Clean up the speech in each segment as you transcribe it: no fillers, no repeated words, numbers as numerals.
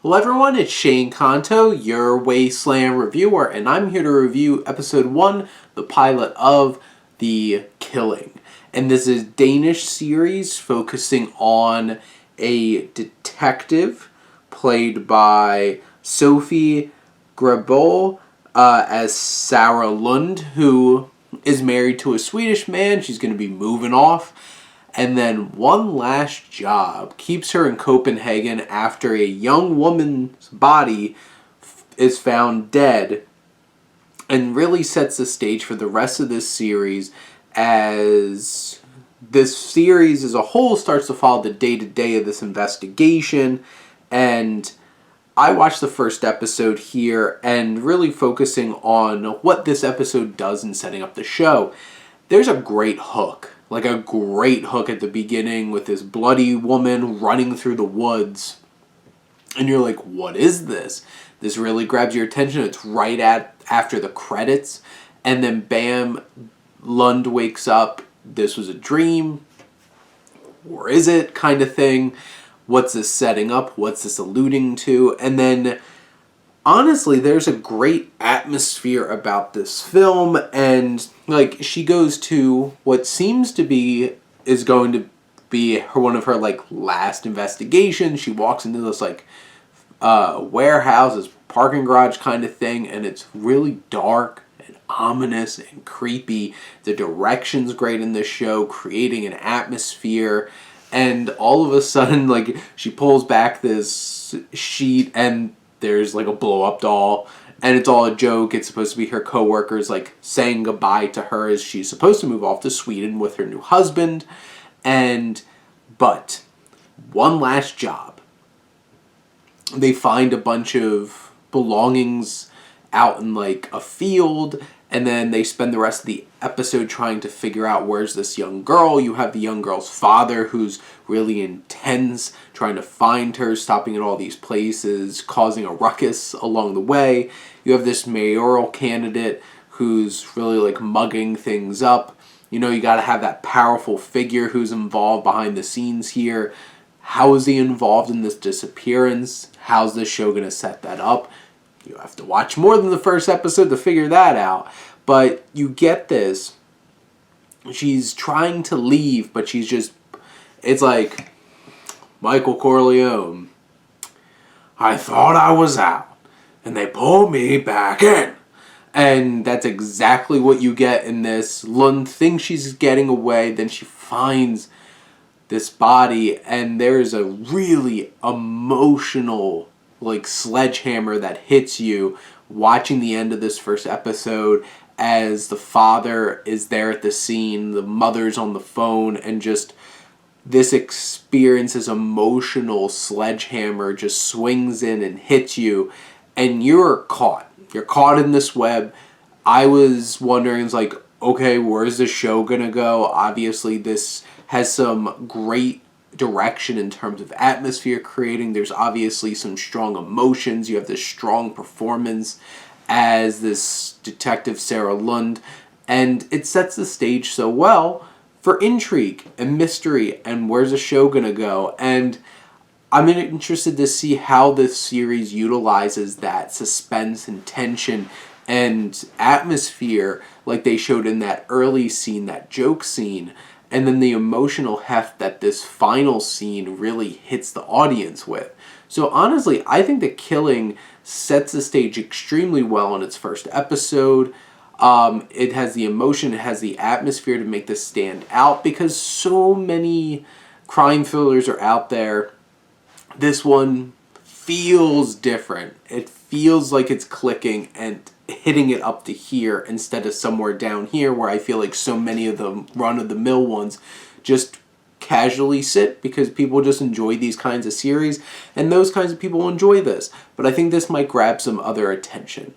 Hello everyone, it's Shane Kanto, your Wasteland reviewer, and I'm here to review episode 1, the pilot of The Killing. And this is a Danish series focusing on a detective played by Sophie Grebel as Sarah Lund, who is married to a Swedish man. She's going to be moving off. And then one last job keeps her in Copenhagen after a young woman's body is found dead, and really sets the stage for the rest of this series, as this series as a whole starts to follow the day-to-day of this investigation. And I watched the first episode here and really focusing on what this episode does in setting up the show. There's a great hook. Like a great hook at the beginning with this bloody woman running through the woods. And you're like, what is this? This really grabs your attention. It's right after the credits. And then bam, Lund wakes up. This was a dream. Or is it? Kind of thing. What's this setting up? What's this alluding to? And then honestly, there's a great atmosphere about this film, and like she goes to what seems to be is going to be one of her like last investigations. She walks into this like warehouse, this parking garage kind of thing, and it's really dark and ominous and creepy. The direction's great in this show, creating an atmosphere. And all of a sudden, like, she pulls back this sheet and there's like a blow-up doll, and it's all a joke. It's supposed to be her coworkers like saying goodbye to her as she's supposed to move off to Sweden with her new husband. But one last job. They find a bunch of belongings out in like a field, and then they spend the rest of the episode trying to figure out where's this young girl. You have the young girl's father who's really intense, trying to find her, stopping at all these places, causing a ruckus along the way. You have this mayoral candidate who's really like mugging things up. You know, you got to have that powerful figure who's involved behind the scenes here. How is he involved in this disappearance? How's this show going to set that up? You have to watch more than the first episode to figure that out. But you get this. She's trying to leave, but she's just... It's like, Michael Corleone. I thought I was out, and they pulled me back in. And that's exactly what you get in this. Lund thinks she's getting away, then she finds this body, and there's a really emotional like sledgehammer that hits you watching the end of this first episode, as the father is there at the scene, the mother's on the phone, and just this experience, this emotional sledgehammer just swings in and hits you, and you're caught. You're caught in this web. I was wondering, it's like, okay, where's the show gonna go? Obviously, this has some great direction in terms of atmosphere creating. There's obviously some strong emotions. You have this strong performance as this detective Sarah Lund, and it sets the stage so well for intrigue and mystery and where's the show gonna go. And I'm interested to see how this series utilizes that suspense and tension and atmosphere like they showed in that early scene, that joke scene, and then the emotional heft that this final scene really hits the audience with. So honestly, I think The Killing sets the stage extremely well in its first episode. It has the emotion, it has the atmosphere to make this stand out, because so many crime thrillers are out there. This one feels different. It feels like it's clicking and hitting it up to here instead of somewhere down here where I feel like so many of the run-of-the-mill ones just casually sit because people just enjoy these kinds of series, and those kinds of people enjoy this. But I think this might grab some other attention.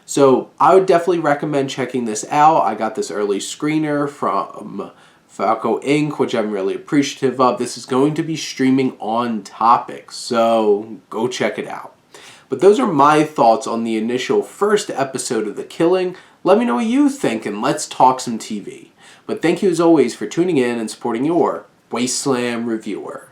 So I would definitely recommend checking this out. I got this early screener from Falco Inc., which I'm really appreciative of. This is going to be streaming on Topic, so go check it out. But those are my thoughts on the initial first episode of The Killing. Let me know what you think, and let's talk some TV. But thank you as always for tuning in and supporting your Wasteland reviewer.